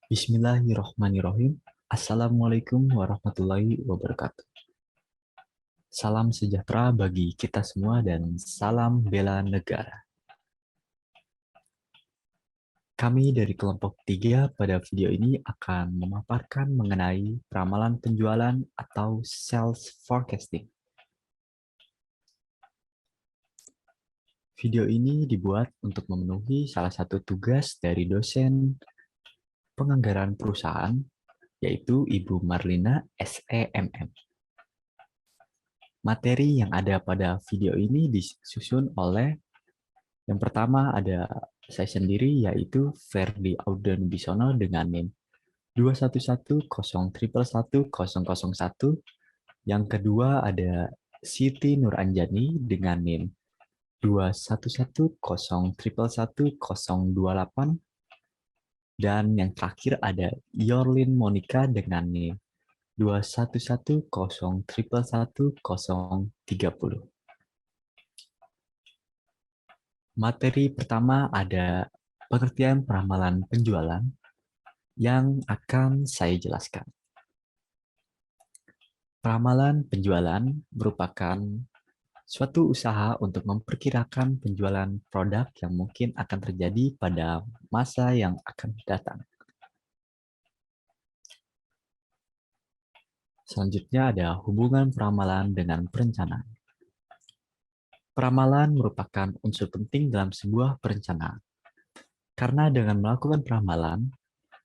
Bismillahirrahmanirrahim. Assalamualaikum warahmatullahi wabarakatuh. Salam sejahtera bagi kita semua dan salam bela negara. Kami dari kelompok 3 pada video ini akan memaparkan mengenai peramalan penjualan atau sales forecasting. Video ini dibuat untuk memenuhi salah satu tugas dari dosen penganggaran perusahaan, yaitu Ibu Marlina SEMM. Materi yang ada pada video ini disusun oleh yang pertama ada saya sendiri, yaitu Ferdi Auden Bisono dengan NIM 21101111001. Yang kedua ada Siti Nur Anjani dengan NIM 21101111028. Dan yang terakhir ada Yorlin Monica dengan NIM 21101111030. Materi pertama ada pengertian peramalan penjualan yang akan saya jelaskan. Peramalan penjualan merupakan suatu usaha untuk memperkirakan penjualan produk yang mungkin akan terjadi pada masa yang akan datang. Selanjutnya ada hubungan peramalan dengan perencanaan. Peramalan merupakan unsur penting dalam sebuah perencanaan. Karena dengan melakukan peramalan,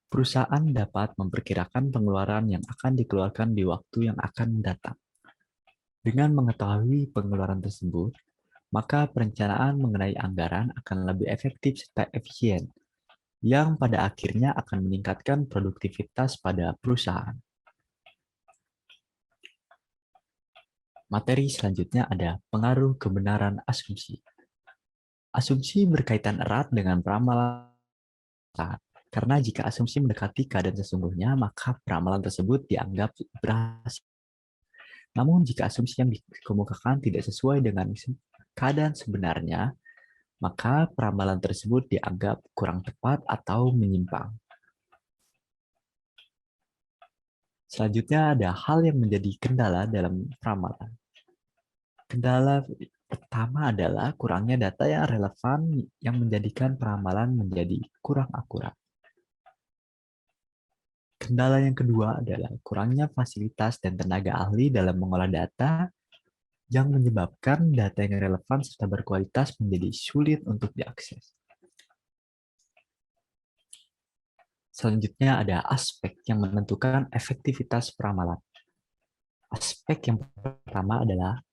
perusahaan dapat memperkirakan pengeluaran yang akan dikeluarkan di waktu yang akan datang. Dengan mengetahui pengeluaran tersebut, maka perencanaan mengenai anggaran akan lebih efektif serta efisien, yang pada akhirnya akan meningkatkan produktivitas pada perusahaan. Materi selanjutnya ada pengaruh kebenaran asumsi. Asumsi berkaitan erat dengan peramalan, karena jika asumsi mendekati keadaan sesungguhnya, maka peramalan tersebut dianggap berhasil. Namun jika asumsi yang dikemukakan tidak sesuai dengan keadaan sebenarnya, maka peramalan tersebut dianggap kurang tepat atau menyimpang. Selanjutnya ada hal yang menjadi kendala dalam peramalan. Kendala pertama adalah kurangnya data yang relevan yang menjadikan peramalan menjadi kurang akurat. Kendala yang kedua adalah kurangnya fasilitas dan tenaga ahli dalam mengolah data yang menyebabkan data yang relevan serta berkualitas menjadi sulit untuk diakses. Selanjutnya ada aspek yang menentukan efektivitas peramalan. Aspek yang pertama adalah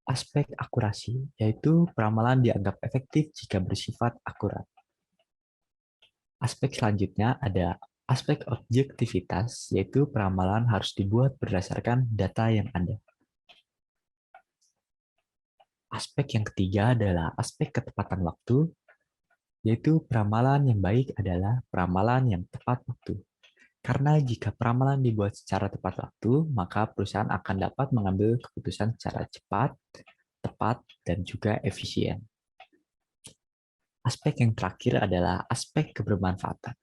aspek akurasi, yaitu peramalan dianggap efektif jika bersifat akurat. Aspek selanjutnya ada aspek objektivitas, yaitu peramalan harus dibuat berdasarkan data yang ada. Aspek yang ketiga adalah aspek ketepatan waktu, yaitu peramalan yang baik adalah peramalan yang tepat waktu. Karena jika peramalan dibuat secara tepat waktu, maka perusahaan akan dapat mengambil keputusan secara cepat, tepat, dan juga efisien. Aspek yang terakhir adalah aspek kebermanfaatan.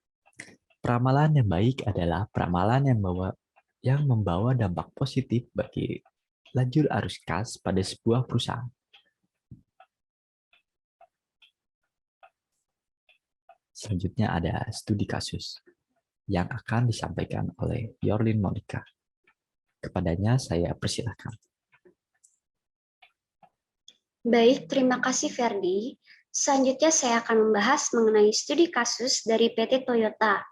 Peramalan yang baik adalah peramalan yang membawa dampak positif bagi lajur arus kas pada sebuah perusahaan. Selanjutnya ada studi kasus yang akan disampaikan oleh Yorlin Monica. Kepadanya saya persilahkan. Baik, terima kasih Ferdi. Selanjutnya saya akan membahas mengenai studi kasus dari PT Toyota.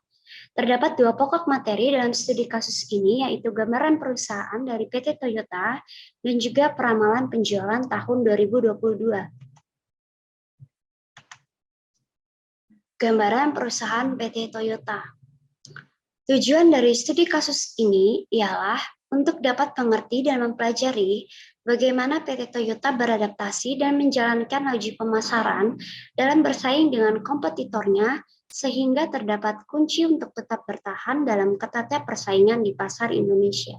Terdapat dua pokok materi dalam studi kasus ini, yaitu gambaran perusahaan dari PT Toyota dan juga peramalan penjualan tahun 2022. Gambaran perusahaan PT Toyota. Tujuan dari studi kasus ini ialah untuk dapat mengerti dan mempelajari bagaimana PT Toyota beradaptasi dan menjalankan laju pemasaran dalam bersaing dengan kompetitornya sehingga terdapat kunci untuk tetap bertahan dalam ketatnya persaingan di pasar Indonesia.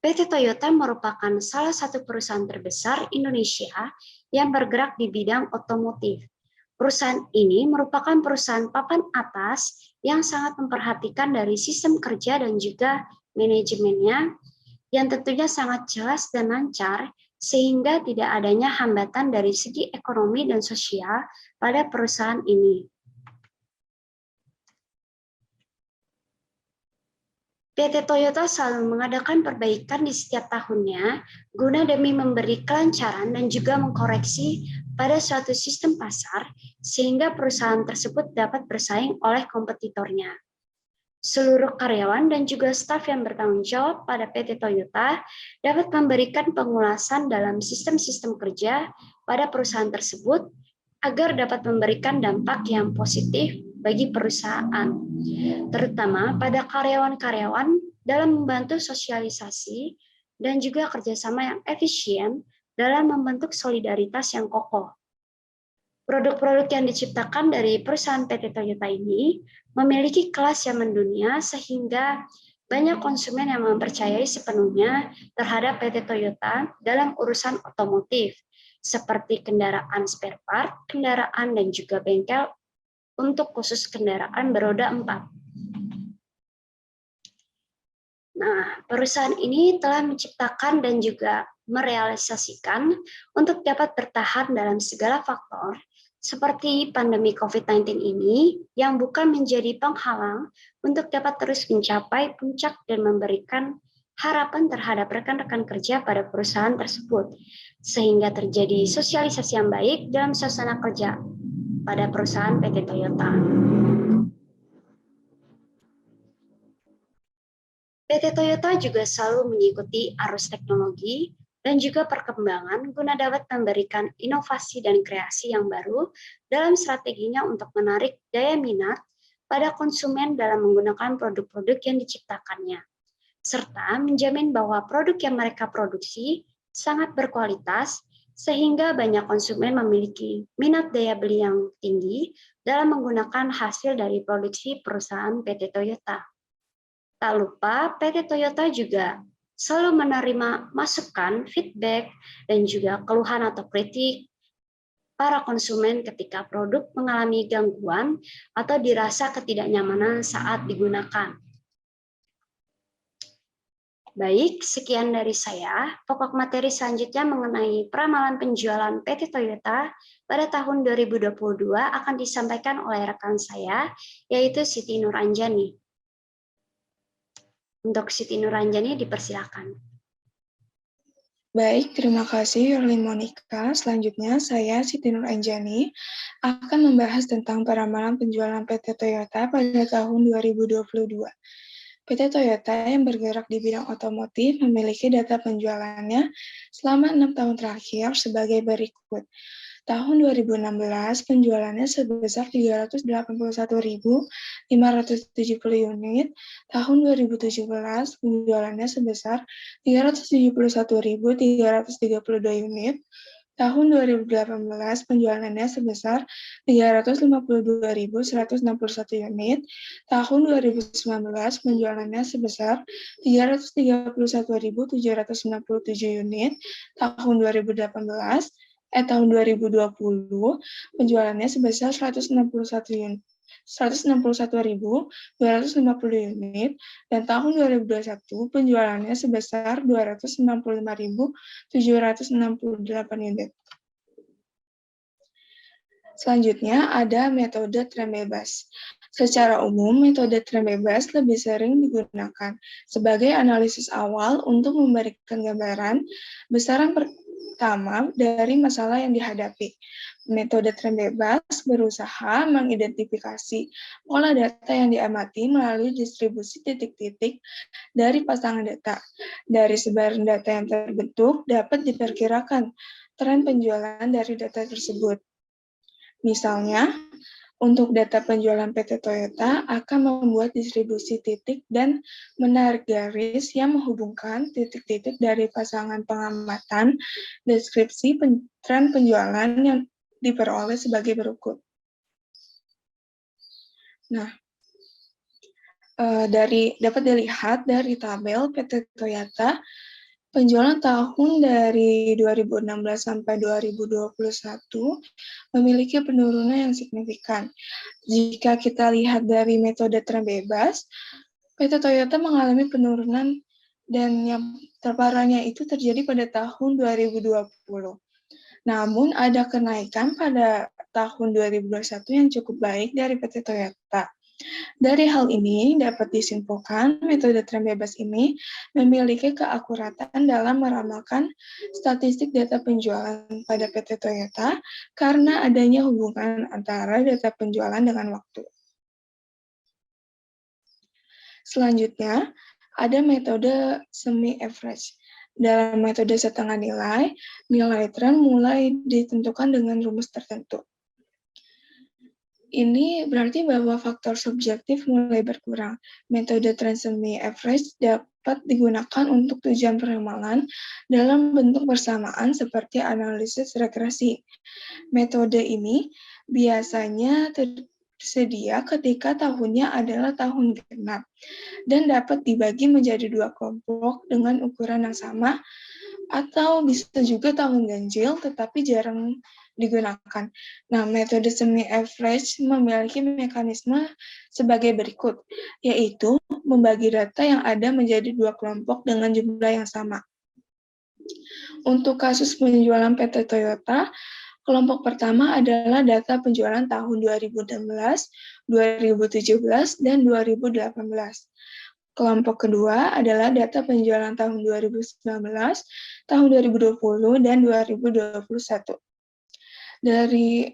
PT Toyota merupakan salah satu perusahaan terbesar Indonesia yang bergerak di bidang otomotif. Perusahaan ini merupakan perusahaan papan atas yang sangat memperhatikan dari sistem kerja dan juga manajemennya yang tentunya sangat jelas dan lancar sehingga tidak adanya hambatan dari segi ekonomi dan sosial pada perusahaan ini. PT Toyota selalu mengadakan perbaikan di setiap tahunnya guna demi memberi kelancaran dan juga mengkoreksi pada suatu sistem pasar sehingga perusahaan tersebut dapat bersaing oleh kompetitornya. Seluruh karyawan dan juga staf yang bertanggung jawab pada PT Toyota dapat memberikan pengulasan dalam sistem-sistem kerja pada perusahaan tersebut agar dapat memberikan dampak yang positif bagi perusahaan, terutama pada karyawan-karyawan dalam membantu sosialisasi dan juga kerjasama yang efisien dalam membentuk solidaritas yang kokoh. Produk-produk yang diciptakan dari perusahaan PT Toyota ini memiliki kelas yang mendunia sehingga banyak konsumen yang mempercayai sepenuhnya terhadap PT Toyota dalam urusan otomotif, seperti kendaraan spare part, kendaraan dan juga bengkel untuk khusus kendaraan beroda 4. Nah, perusahaan ini telah menciptakan dan juga merealisasikan untuk dapat bertahan dalam segala faktor seperti pandemi COVID-19 ini yang bukan menjadi penghalang untuk dapat terus mencapai puncak dan memberikan harapan terhadap rekan-rekan kerja pada perusahaan tersebut, sehingga terjadi sosialisasi yang baik dalam suasana kerja pada perusahaan PT Toyota. PT Toyota juga selalu mengikuti arus teknologi dan juga perkembangan guna dapat memberikan inovasi dan kreasi yang baru dalam strateginya untuk menarik daya minat pada konsumen dalam menggunakan produk-produk yang diciptakannya, serta menjamin bahwa produk yang mereka produksi sangat berkualitas sehingga banyak konsumen memiliki minat daya beli yang tinggi dalam menggunakan hasil dari produksi perusahaan PT Toyota. Tak lupa, PT Toyota juga selalu menerima masukan, feedback, dan juga keluhan atau kritik para konsumen ketika produk mengalami gangguan atau dirasa ketidaknyamanan saat digunakan. Baik, sekian dari saya. Pokok materi selanjutnya mengenai peramalan penjualan PT Toyota pada tahun 2022 akan disampaikan oleh rekan saya, yaitu Siti Nuranjani. Untuk Siti Nuranjani, dipersilakan. Baik, terima kasih Yurlin Monika. Selanjutnya, saya Siti Nuranjani akan membahas tentang peramalan penjualan PT Toyota pada tahun 2022. PT Toyota yang bergerak di bidang otomotif memiliki data penjualannya selama 6 tahun terakhir sebagai berikut. Tahun 2016, penjualannya sebesar 381.570 unit. Tahun 2017, penjualannya sebesar 371.332 unit. Tahun 2018, penjualannya sebesar 352.161 unit. Tahun 2019, penjualannya sebesar 331.797 unit. Tahun 2020, penjualannya sebesar 161.250 unit, dan tahun 2021 penjualannya sebesar 265.768 unit. Selanjutnya ada metode tren bebas. Secara umum, metode tren bebas lebih sering digunakan sebagai analisis awal untuk memberikan gambaran besaran pertama dari masalah yang dihadapi. Metode tren bebas berusaha mengidentifikasi pola data yang diamati melalui distribusi titik-titik dari pasangan data. Dari sebaran data yang terbentuk dapat diperkirakan tren penjualan dari data tersebut. Misalnya, untuk data penjualan PT Toyota akan membuat distribusi titik dan menarik garis yang menghubungkan titik-titik dari pasangan pengamatan deskripsi tren penjualan yang diperoleh sebagai berikut. Nah, dapat dilihat dari tabel PT Toyota Penjualan tahun dari 2016 sampai 2021 memiliki penurunan yang signifikan. Jika kita lihat dari metode tren bebas, PT Toyota mengalami penurunan dan yang terparahnya itu terjadi pada tahun 2020. Namun ada kenaikan pada tahun 2021 yang cukup baik dari PT Toyota. Dari hal ini dapat disimpulkan metode tren bebas ini memiliki keakuratan dalam meramalkan statistik data penjualan pada PT Toyota karena adanya hubungan antara data penjualan dengan waktu. Selanjutnya, ada metode semi-average. Dalam metode setengah nilai, nilai tren mulai ditentukan dengan rumus tertentu. Ini berarti bahwa faktor subjektif mulai berkurang. Metode tren semi-average dapat digunakan untuk tujuan peramalan dalam bentuk bersamaan seperti analisis regresi. Metode ini biasanya tersedia ketika tahunnya adalah tahun genap dan dapat dibagi menjadi dua kelompok dengan ukuran yang sama, atau bisa juga tahun ganjil tetapi jarang digunakan. Nah, metode semi-average memiliki mekanisme sebagai berikut, yaitu membagi data yang ada menjadi dua kelompok dengan jumlah yang sama. Untuk kasus penjualan PT Toyota, kelompok pertama adalah data penjualan tahun 2016, 2017, dan 2018. Kelompok kedua adalah data penjualan tahun 2019, tahun 2020, dan 2021. Dari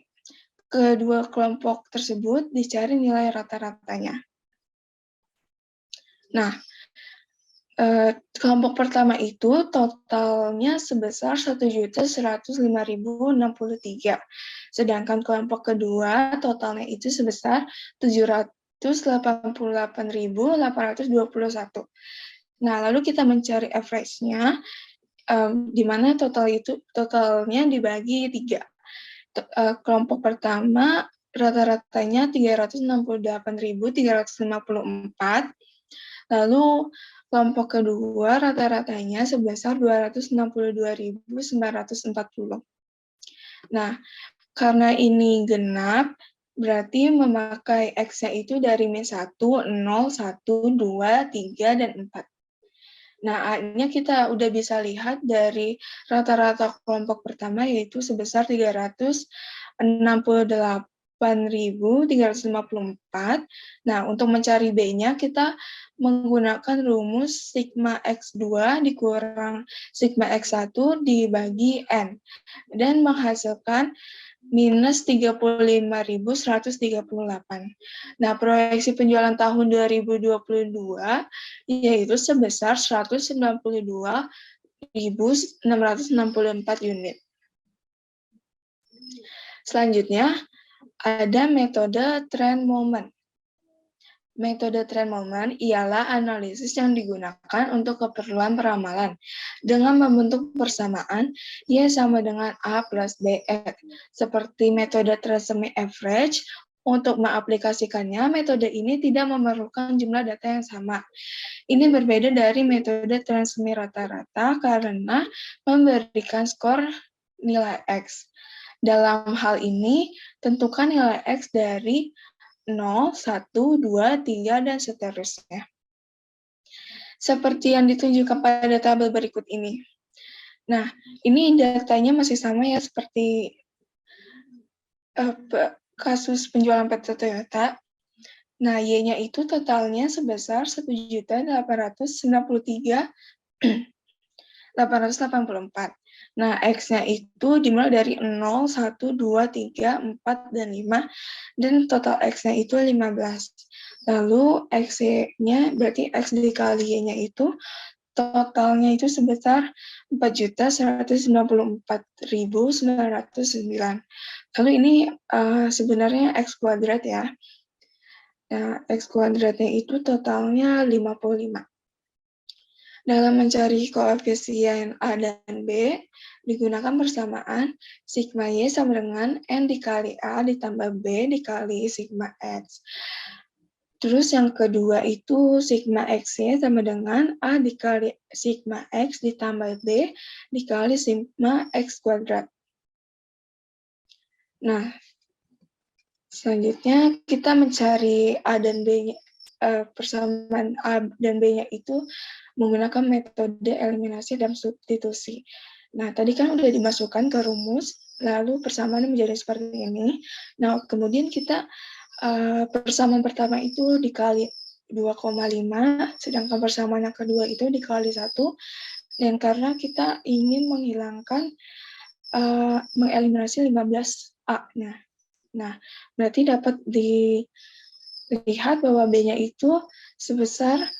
kedua kelompok tersebut dicari nilai rata-ratanya. Nah, kelompok pertama itu totalnya sebesar 1.105.063. Sedangkan kelompok kedua totalnya itu sebesar 788.821. Nah, lalu kita mencari average-nya, di mana totalnya dibagi 3. Kelompok pertama rata-ratanya 368.354, lalu kelompok kedua rata-ratanya sebesar 262.940. Nah, karena ini genap, berarti memakai X-nya itu dari min 1, 0, 1, 2, 3, dan 4. Nah, A-nya kita udah bisa lihat dari rata-rata kelompok pertama, yaitu sebesar 368.354. Nah, untuk mencari B-nya, kita menggunakan rumus sigma X2 dikurang sigma X1 dibagi N, dan menghasilkan minus 35.138. Nah, proyeksi penjualan tahun 2022 yaitu sebesar 192.664 unit. Selanjutnya, ada metode trend moment. Metode trend moment ialah analisis yang digunakan untuk keperluan peramalan. Dengan membentuk persamaan, Y sama dengan A plus B. Seperti metode trend semi-average, untuk mengaplikasikannya, metode ini tidak memerlukan jumlah data yang sama. Ini berbeda dari metode trend semi rata-rata karena memberikan skor nilai X. Dalam hal ini, tentukan nilai X dari 0, 1, 2, 3, dan seterusnya. Seperti yang ditunjukkan pada tabel berikut ini. Nah, ini datanya masih sama ya seperti kasus penjualan PT Toyota. Nah, Y-nya itu totalnya sebesar 1.893.884. Nah, X-nya itu dimulai dari 0, 1, 2, 3, 4, dan 5, dan total X-nya itu 15. Lalu X-nya, berarti X dikali Y-nya itu, totalnya itu sebesar 4.194.909. Lalu ini sebenarnya X kuadrat ya. Nah, X kuadratnya itu totalnya 55. Dalam mencari koefisien A dan B, digunakan persamaan sigma Y sama dengan N dikali A ditambah B dikali sigma X. Terus yang kedua itu sigma X-nya sama dengan A dikali sigma X ditambah B dikali sigma X kuadrat. Nah, selanjutnya kita mencari A dan B-nya, persamaan A dan B-nya itu menggunakan metode eliminasi dan substitusi. Nah, tadi kan udah dimasukkan ke rumus, lalu persamaan menjadi seperti ini. Nah, kemudian kita persamaan pertama itu dikali 2,5, sedangkan persamaan yang kedua itu dikali 1, dan karena kita ingin menghilangkan, mengeliminasi 15A. Nah, berarti dapat dilihat bahwa B-nya itu sebesar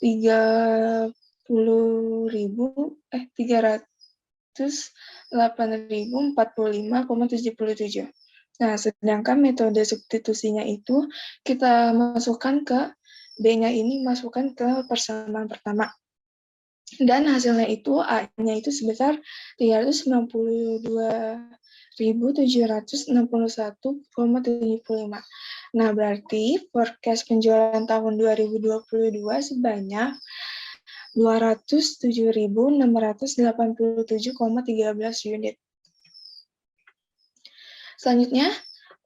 308.045,77. Nah, sedangkan metode substitusinya itu kita masukkan ke B-nya ini, masukkan ke persamaan pertama. Dan hasilnya itu A-nya itu sebesar 392.761,75. Nah, berarti forecast penjualan tahun 2022 sebanyak 207.687,13 unit. Selanjutnya,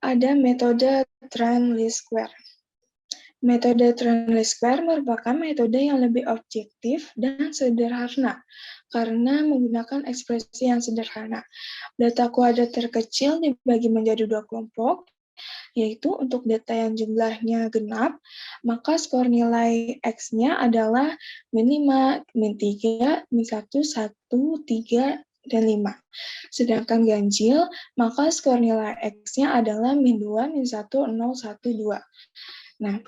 ada metode trend least square. Metode trend least square merupakan metode yang lebih objektif dan sederhana karena menggunakan ekspresi yang sederhana. Data kuadrat terkecil dibagi menjadi 2 kelompok, yaitu untuk data yang jumlahnya genap, maka skor nilai X-nya adalah min 5, min 3, min 1, 1, 3, dan 5. Sedangkan ganjil, maka skor nilai X-nya adalah min 2, min 1, 0, 1, 2. Nah,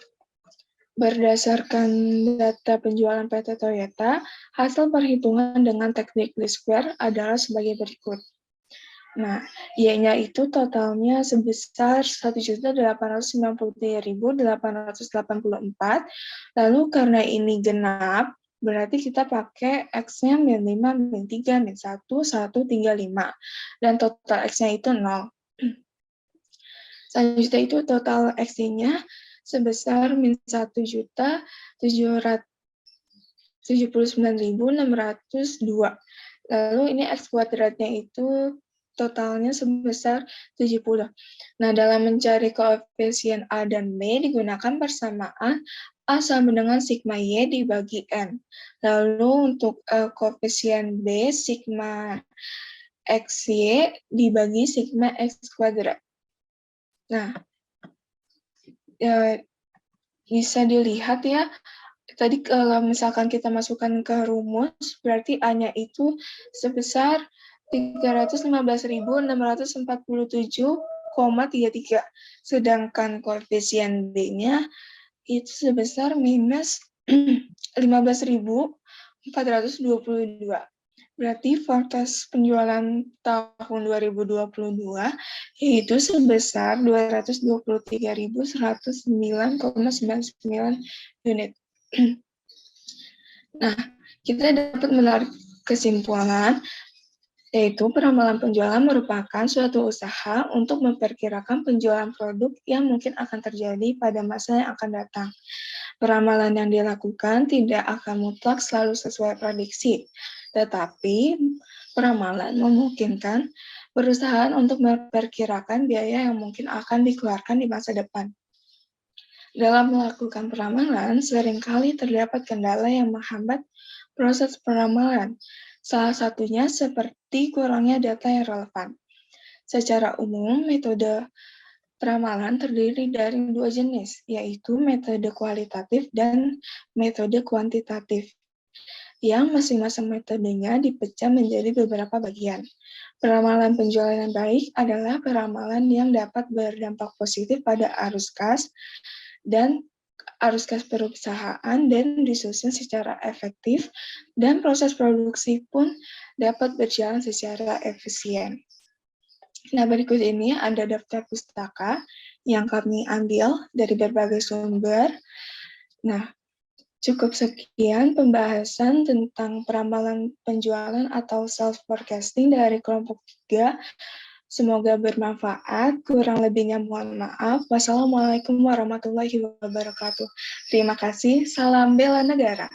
berdasarkan data penjualan PT Toyota, hasil perhitungan dengan teknik least square adalah sebagai berikut. Nah, Y-nya itu totalnya sebesar 1.893.884. Lalu karena ini genap, berarti kita pakai X-nya min 5, min 3, min 1, 1, 3, 5. Dan total X-nya itu 0. Selanjutnya itu total X-nya sebesar min 1.779.602. Lalu ini X kuadratnya itu totalnya sebesar 70. Nah, dalam mencari koefisien A dan B digunakan persamaan A sama dengan sigma Y dibagi N. Lalu untuk koefisien B, sigma XY dibagi sigma X kuadrat. Nah, bisa dilihat ya, tadi kalau misalkan kita masukkan ke rumus, berarti A-nya itu sebesar 315.647,33. Sedangkan koefisien B-nya itu sebesar minus 15.422. Berarti forecast penjualan tahun 2022 yaitu sebesar 223.109,99 unit. Nah, kita dapat menarik kesimpulan yaitu peramalan penjualan merupakan suatu usaha untuk memperkirakan penjualan produk yang mungkin akan terjadi pada masa yang akan datang. Peramalan yang dilakukan tidak akan mutlak selalu sesuai prediksi, tetapi peramalan memungkinkan perusahaan untuk memperkirakan biaya yang mungkin akan dikeluarkan di masa depan. Dalam melakukan peramalan, seringkali terdapat kendala yang menghambat proses peramalan. Salah satunya seperti kurangnya data yang relevan. Secara umum, metode peramalan terdiri dari 2 jenis, yaitu metode kualitatif dan metode kuantitatif, yang masing-masing metodenya dipecah menjadi beberapa bagian. Peramalan penjualan yang baik adalah peramalan yang dapat berdampak positif pada arus kas perusahaan dan disusun secara efektif, dan proses produksi pun dapat berjalan secara efisien. Nah, berikut ini ada daftar pustaka yang kami ambil dari berbagai sumber. Nah, cukup sekian pembahasan tentang peramalan penjualan atau self forecasting dari kelompok 3. Semoga bermanfaat. Kurang lebihnya mohon maaf. Wassalamualaikum warahmatullahi wabarakatuh. Terima kasih. Salam bela negara.